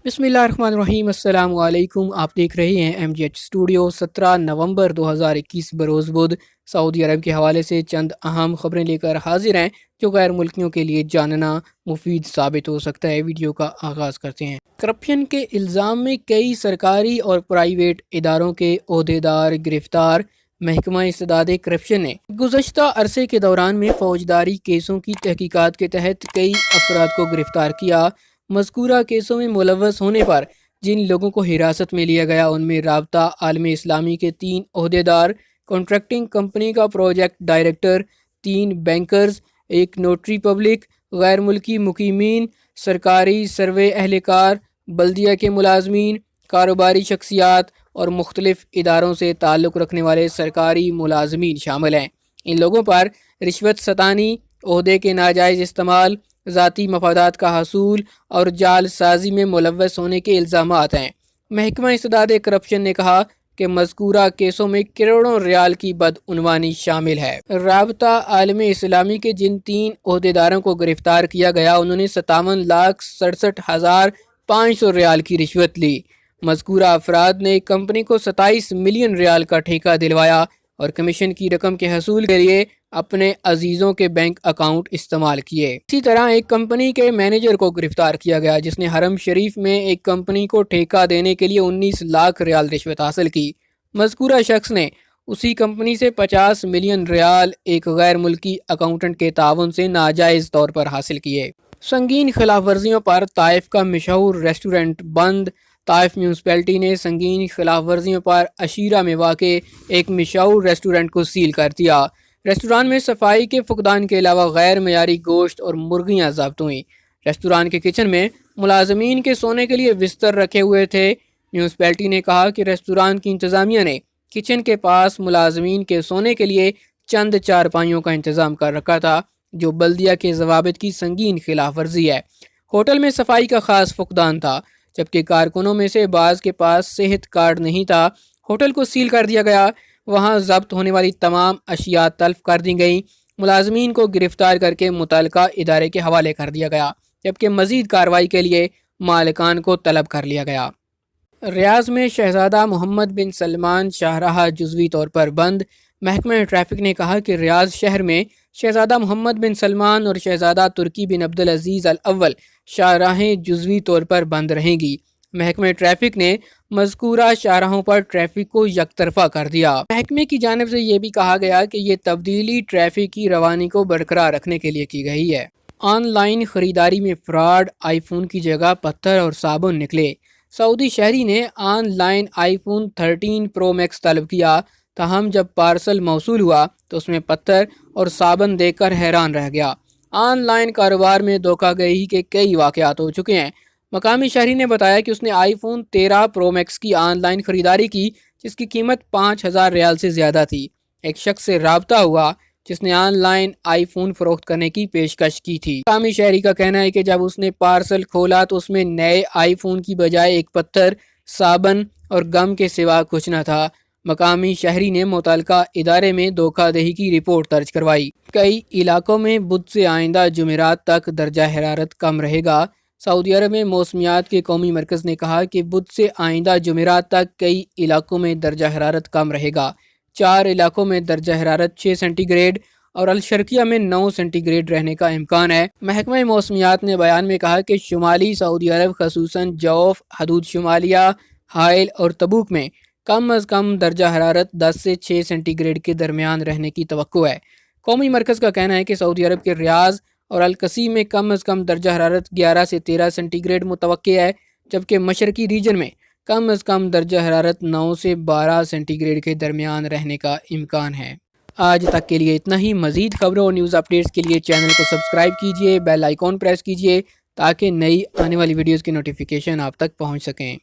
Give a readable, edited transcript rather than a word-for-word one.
बिस्मिल्लाहिर्रहमानिर्रहीम। अस्सलाम वालेकुम। आप देख रहे हैं MGH स्टूडियो। 17 नवंबर 2021 बरोज़ बुध सऊदी अरब के हवाले से चंद अहम खबरें लेकर हाजिर हैं जो गैर मुल्कियों के लिए जानना मुफीद साबित हो सकता है। वीडियो का आगाज़ करते हैं। करप्शन के इल्ज़ाम में कई सरकारी और प्राइवेट इदारों के ओहदेदार गिरफ्तार। महकमा इस्तेदाद करप्शन ने गुज़श्ता अरसे के दौरान में फौजदारी केसों की तहकीकात के तहत कई अफराद को गिरफ्तार किया। मज़कूरा केसों में मुलव्वस होने पर जिन लोगों को हिरासत में लिया गया उनमें राब्ता आलम इस्लामी के 3 ओहदेदार, कॉन्ट्रैक्टिंग कंपनी का project director, 3 bankers, 1 notary public, गैर मुल्की मुकीमीन, सरकारी सर्वे एहलकार, बल्दिया के मुलाजमीन, कारोबारी शख्सियात और मुख्तलिफ इदारों से ताल्लुक़ रखने वाले सरकारी मुलाजमीन शामिल हैं। इन लोगों पर रिश्वत सतानी, ओहदे के नाजायज़ इस्तेमाल, ज़ाती मफादात का हसूल और जाल साजी में मुलव्वस होने के इल्ज़ामात हैं। महकमा इस्तेदाद करप्शन ने कहा कि मज़कूरा केसों में करोड़ों रियाल की बदउनवानी शामिल है। राब्ता आलम इस्लामी के जिन 3 ओहदेदारों को गिरफ्तार किया गया उन्होंने 57,67,500 रियाल की रिश्वत ली। मज़कूरा अफराद ने कंपनी को 27 मिलियन रियाल का ठेका दिलवाया और कमीशन की रकम के हसूल के लिए अपने अजीज़ों के बैंक अकाउंट इस्तेमाल किए। इसी तरह एक कंपनी के मैनेजर को गिरफ्तार किया गया जिसने हरम शरीफ में एक कंपनी को ठेका देने के लिए 19 लाख रियाल रिश्वत हासिल की। मज़कूरा शख्स ने उसी कंपनी से 50 मिलियन रियाल एक गैर मुल्की अकाउंटेंट के ताउन से नाजायज़ तौर पर हासिल किए। संगीन खिलाफ वर्जियों पर ताइफ का मशहूर रेस्टोरेंट बंद। ताइफ म्यूनसिपैलिटी ने संगीन खिलाफ वर्जियों पर अशीरा में वाक़े एक मशहूर रेस्टोरेंट को सील कर दिया। रेस्टोरेंट में सफाई के फुकदान के अलावा गैर मयारी गोश्त और मुर्गियाँ ज़ब्त हुई। रेस्टोरेंट के किचन में मुलाजमीन के सोने के लिए बिस्तर रखे हुए थे। म्यूनसिपैलिटी ने कहा कि रेस्टोरेंट की इंतज़ामिया ने किचन के पास मुलाजमीन के सोने के लिए चंद चारपाइयों का इंतज़ाम कर रखा था जो बल्दिया के ज़वाबित की संगीन खिलाफ वर्जी है। होटल में सफाई का खास फुकदान था जबकि कारकुनों में से बाज़ के पास सेहत कार्ड नहीं था। होटल को सील कर दिया गया। वहाँ ज़ब्त होने वाली तमाम अशिया तल्फ कर दी गई। मुलाजमीन को गिरफ्तार करके मुतल्लिका इदारे के हवाले कर दिया गया जबकि मज़ीद कार्रवाई के लिए मालिकान को तलब कर लिया गया। रियाज में शहजादा मोहम्मद बिन सलमान शाहराह जुज़वी तौर पर बंद। महकमा ट्रैफिक ने कहा कि रियाज शहर में शहजादा मोहम्मद बिन सलमान और शहजादा तुर्की बिन अब्दुल अजीज़ अल अव्वल शाहराहें जुज़वी तौर पर बंद रहेंगी। महकमे ट्रैफिक ने मज़कूरा शाहराहों पर ट्रैफिक को यकतरफा कर दिया। महकमे की जानिब से यह भी कहा गया कि ये तब्दीली ट्रैफिक की रवानी को बरकरार रखने के लिए की गई है। ऑनलाइन खरीदारी में फ्रॉड, आईफोन की जगह पत्थर और साबुन निकले। सऊदी शहरी ने ऑनलाइन आईफोन 13 प्रो मैक्स तलब किया, ताहम जब पार्सल मौसूल हुआ तो उसमें पत्थर और साबुन देखकर हैरान रह गया। ऑनलाइन कारोबार में धोखाधड़ी के कई वाक़यात हो चुके हैं। मकामी शहरी ने बताया कि उसने आईफोन 13 प्रो मैक्स की ऑनलाइन खरीदारी की जिसकी कीमत 5,000 रियाल से ज़्यादा थी। एक शख्स से राब्ता हुआ जिसने ऑनलाइन आईफोन फरोख्त करने की पेशकश की थी। मकामी शहरी का कहना है कि जब उसने पार्सल खोला तो उसमें नए आईफोन की बजाय एक पत्थर, साबुन और गम के सिवा कुछ न था। मकामी शहरी ने मुतल्लिका इदारे में धोखाधड़ी की रिपोर्ट दर्ज करवाई। कई इलाकों में बुध से आइंदा जुमेरात तक दर्जा हरारत कम रहेगा। सऊदी अरब में मौसमियात के कौमी मरकज़ ने कहा कि बुध से आइंदा जुमेरात तक कई इलाकों में दर्जा हरारत कम रहेगा। 4 इलाकों में दर्जा हरारत 6 सेंटीग्रेड और अलशर्किया में 9 सेंटीग्रेड रहने का इम्कान है। महकमा मौसमियात ने बयान में कहा कि शुमाली सऊदी अरब खसूसन जौफ, हदूद शुमालिया, हाइल और तबूक में कम अज़ कम दर्जा हरारत 10 से 6 सेंटीग्रेड के दरमियान रहने की तवक्को है। कौमी मरकज़ का कहना है कि सऊदी अरब के रियाज और अलकसी में कम अज़ कम दर्जा हरारत 11 से 13 सेंटीग्रेड मुतवक्के है जबकि मशरकी रीजन में कम अज़ कम दर्जा हरारत 9 से 12 सेंटीग्रेड के दरमियान रहने का इम्कान है। आज तक के लिए इतना ही। मज़ीद खबरों और न्यूज़ अपडेट्स के लिए चैनल को सब्सक्राइब कीजिए, बेल आइकॉन प्रेस कीजिए ताकि नई आने वाली वीडियोज़ की नोटिफिकेशन आप तक पहुँच सकें।